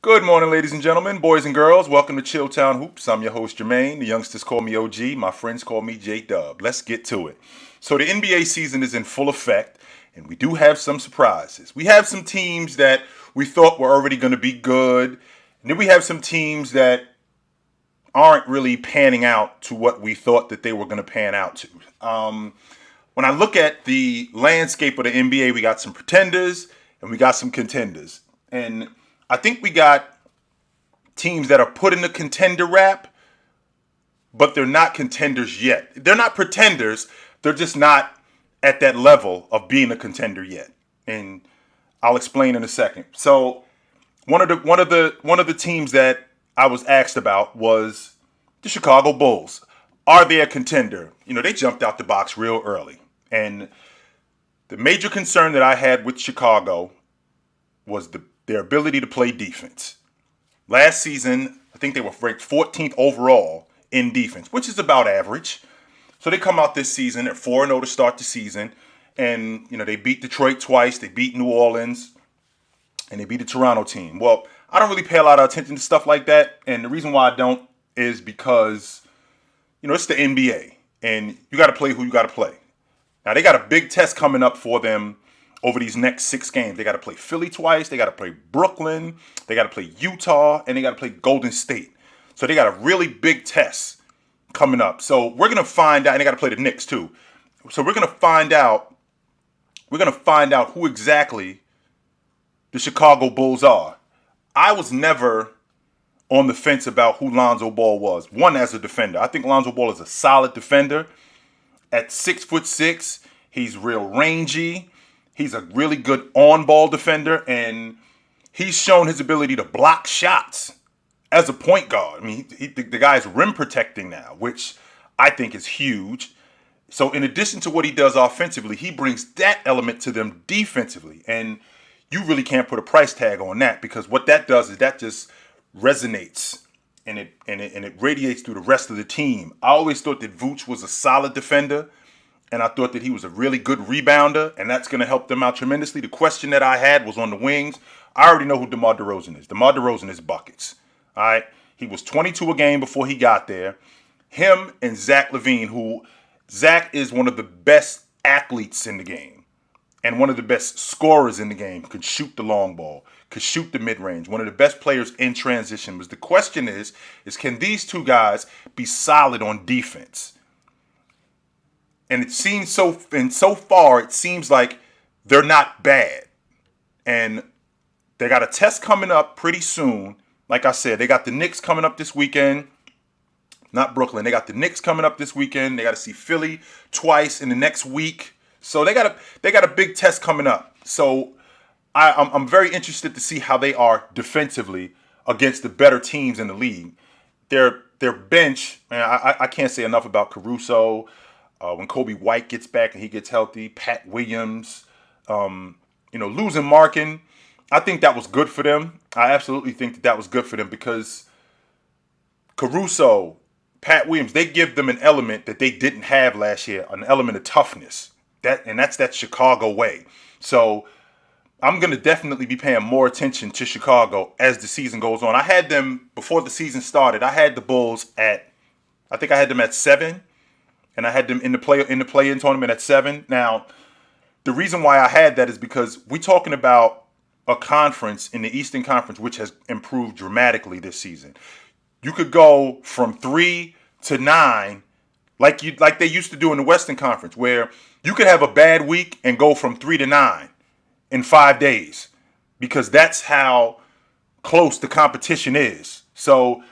Good morning, ladies and gentlemen, boys and girls. Welcome to Chilltown Hoops. I'm your host, Jermaine. The youngsters call me OG. My friends call me J-Dub. Let's get to it. So the NBA season is in full effect, and we do have some surprises. We have some teams that we thought were already going to be good, and then we have some teams that aren't really panning out to what we thought that they were going to pan out to. When I look at the landscape of the NBA, we got some pretenders and we got some contenders. And I think we got teams that are put in the contender rap, but they're not contenders yet. They're not pretenders. They're just not at that level of being a contender yet. And I'll explain in a second. So one of the teams that I was asked about was the Chicago Bulls. Are they a contender? They jumped out the box real early. And the major concern that I had with Chicago was their ability to play defense. Last season, I think they were ranked 14th overall in defense, which is about average. So they come out this season at 4-0 to start the season. And, they beat Detroit twice. They beat New Orleans. And they beat the Toronto team. Well, I don't really pay a lot of attention to stuff like that. And the reason why I don't is because, it's the NBA. And you got to play who you got to play. Now, they got a big test coming up for them over these next 6 games. They got to play Philly twice. They got to play Brooklyn. They got to play Utah. And they got to play Golden State. So they got a really big test coming up. So we're going to find out. And they got to play the Knicks too. So we're going to find out. We're going to find out who exactly the Chicago Bulls are. I was never on the fence about who Lonzo Ball was. One, as a defender. I think Lonzo Ball is a solid defender. At 6'6", he's real rangy. He's a really good on-ball defender, and he's shown his ability to block shots as a point guard. I mean, the guy's rim protecting now, which I think is huge. So in addition to what he does offensively, he brings that element to them defensively. And you really can't put a price tag on that, because what that does is that just resonates and it radiates through the rest of the team. I always thought that Vooch was a solid defender, and I thought that he was a really good rebounder, and that's going to help them out tremendously. The question that I had was on the wings. I already know who DeMar DeRozan is. DeMar DeRozan is buckets. All right? He was 22 a game before he got there. Him and Zach LaVine, who Zach is one of the best athletes in the game and one of the best scorers in the game, could shoot the long ball, could shoot the mid-range, one of the best players in transition. The question is can these two guys be solid on defense? And it seems so far, it seems like they're not bad. And they got a test coming up pretty soon. Like I said, they got the Knicks coming up this weekend. Not Brooklyn. They got the Knicks coming up this weekend. They got to see Philly twice in the next week. So they got a big test coming up. So I'm very interested to see how they are defensively against the better teams in the league. Their bench, man, I can't say enough about Caruso. When Kobe White gets back and he gets healthy, Pat Williams, losing Markin, I think that was good for them. I absolutely think that was good for them, because Caruso, Pat Williams, they give them an element that they didn't have last year, an element of toughness. That's that Chicago way. So I'm going to definitely be paying more attention to Chicago as the season goes on. I had them, before the season started, I had the Bulls at 7. And I had them in the play-in tournament at 7. Now, the reason why I had that is because we're talking about a conference in the Eastern Conference which has improved dramatically this season. You could go from 3 to 9 like they used to do in the Western Conference, where you could have a bad week and go from 3 to 9 in 5 days, because that's how close the competition is. So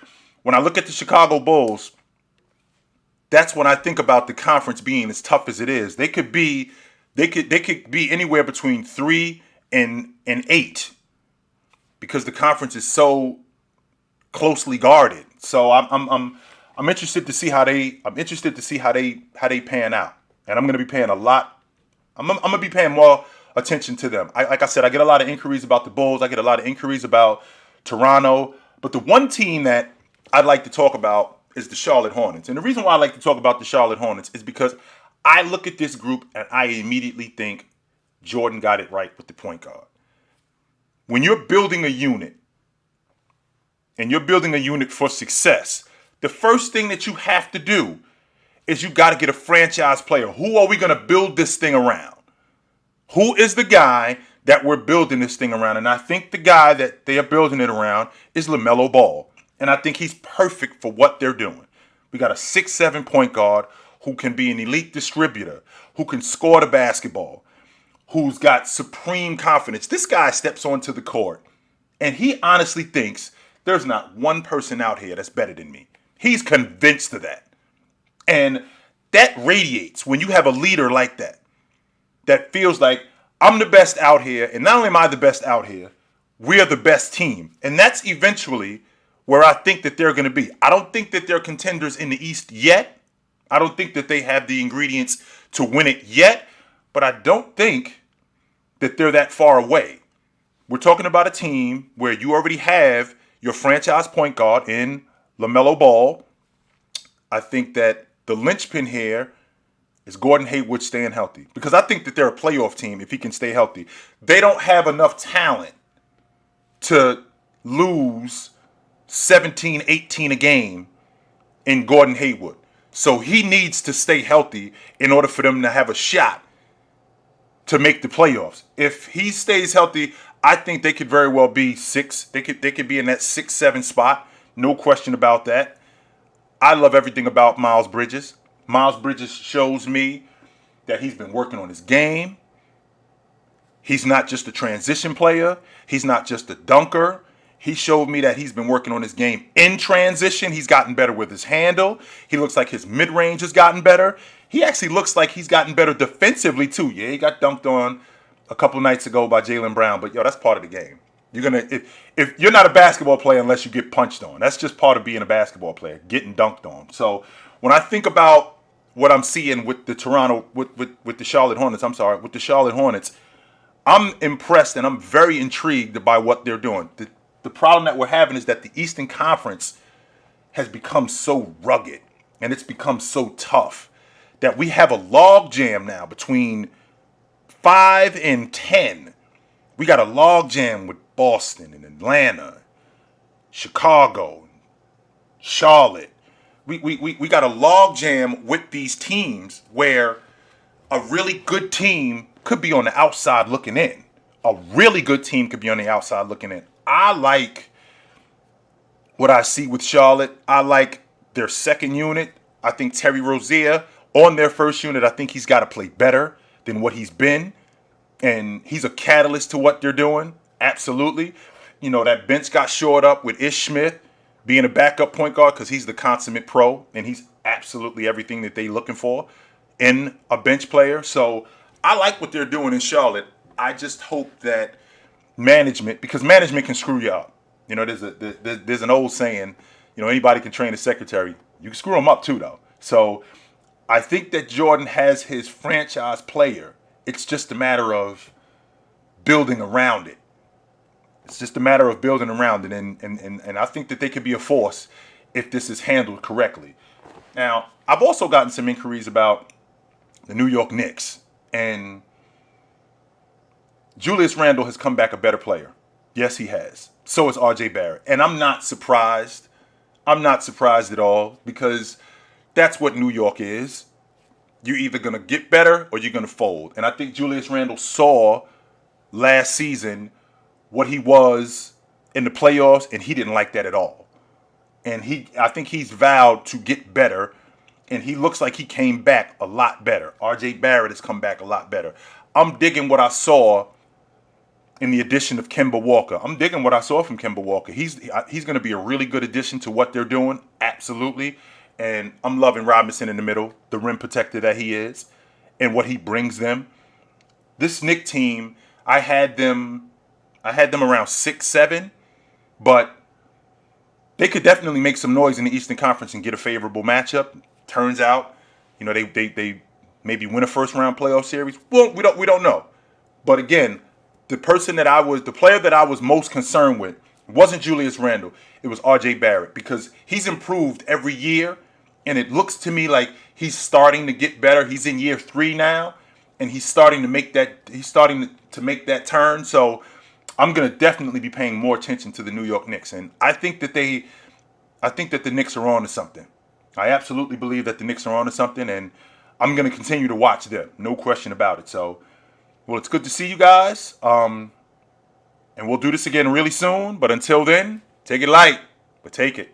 when I look at the Chicago Bulls, that's when I think about the conference being as tough as it is. They could be anywhere between 3 and 8, because the conference is so closely guarded. So I'm interested to see how they pan out, and I'm going to be paying a lot. I'm going to be paying more attention to them. Like I said, I get a lot of inquiries about the Bulls. I get a lot of inquiries about Toronto, but the one team that I'd like to talk about is the Charlotte Hornets. And the reason why I like to talk about the Charlotte Hornets is because I look at this group and I immediately think Jordan got it right with the point guard. When you're building a unit, and you're building a unit for success, the first thing that you have to do is you got to get a franchise player. Who are we going to build this thing around? Who is the guy that we're building this thing around? And I think the guy that they are building it around is LaMelo Ball. And I think he's perfect for what they're doing. We got a 6'7" point guard who can be an elite distributor, who can score the basketball, who's got supreme confidence. This guy steps onto the court, and he honestly thinks there's not one person out here that's better than me. He's convinced of that. And that radiates when you have a leader like that, that feels like I'm the best out here, and not only am I the best out here, we're the best team. And that's eventually where I think that they're going to be. I don't think that they're contenders in the East yet. I don't think that they have the ingredients to win it yet, but I don't think that they're that far away. We're talking about a team where you already have your franchise point guard in LaMelo Ball. I think that the linchpin here is Gordon Hayward staying healthy, because I think that they're a playoff team if he can stay healthy. They don't have enough talent to lose 17, 18 a game in Gordon Hayward. So he needs to stay healthy in order for them to have a shot to make the playoffs. If he stays healthy, I think they could very well be six. They could be in that 6-7 spot. No question about that. I love everything about Miles Bridges. Miles Bridges shows me that he's been working on his game. He's not just a transition player. He's not just a dunker. He showed me that he's been working on his game in transition. He's gotten better with his handle. He looks like his mid-range has gotten better. He actually looks like he's gotten better defensively too. Yeah, he got dunked on a couple nights ago by Jaylen Brown, but that's part of the game. If you're not a basketball player unless you get punched on. That's just part of being a basketball player, getting dunked on. So when I think about what I'm seeing with the Charlotte Hornets, I'm impressed and I'm very intrigued by what they're doing. The problem that we're having is that the Eastern Conference has become so rugged and it's become so tough that we have a log jam now between 5 and 10. We got a log jam with Boston and Atlanta, Chicago, Charlotte. We got a log jam with these teams where a really good team could be on the outside looking in. A really good team could be on the outside looking in. I like what I see with Charlotte. I like their second unit. I think Terry Rozier on their first unit, I think he's got to play better than what he's been. And he's a catalyst to what they're doing. Absolutely. That bench got shored up with Ish Smith being a backup point guard because he's the consummate pro. And he's absolutely everything that they're looking for in a bench player. So I like what they're doing in Charlotte. I just hope that because management can screw you up. There's an old saying, anybody can train a secretary. You can screw them up too, though. So I think that Jordan has his franchise player. It's just a matter of building around it. And I think that they could be a force if this is handled correctly. Now, I've also gotten some inquiries about the New York Knicks, and Julius Randle has come back a better player. Yes, he has. So is RJ Barrett. And I'm not surprised. I'm not surprised at all, because that's what New York is. You're either going to get better or you're going to fold. And I think Julius Randle saw last season what he was in the playoffs, and he didn't like that at all. And I think he's vowed to get better, and he looks like he came back a lot better. RJ Barrett has come back a lot better. I'm digging what I saw in the addition of Kemba Walker. I'm digging what I saw from Kemba Walker. He's going to be a really good addition to what they're doing, absolutely. And I'm loving Robinson in the middle, the rim protector that he is, and what he brings them. This Knicks team, I had them around 6-7, but they could definitely make some noise in the Eastern Conference and get a favorable matchup. Turns out, they maybe win a first round playoff series. Well, we don't know. But again, the player that I was most concerned with wasn't Julius Randle. It was RJ Barrett, because he's improved every year, and it looks to me like he's starting to get better. He's in year 3 now, and he's starting to make that turn. So I'm gonna definitely be paying more attention to the New York Knicks, and I think that the Knicks are on to something. I absolutely believe that the Knicks are on to something, and I'm gonna continue to watch them, no question about it. So, well, it's good to see you guys, and we'll do this again really soon. But until then, take it light, but take it.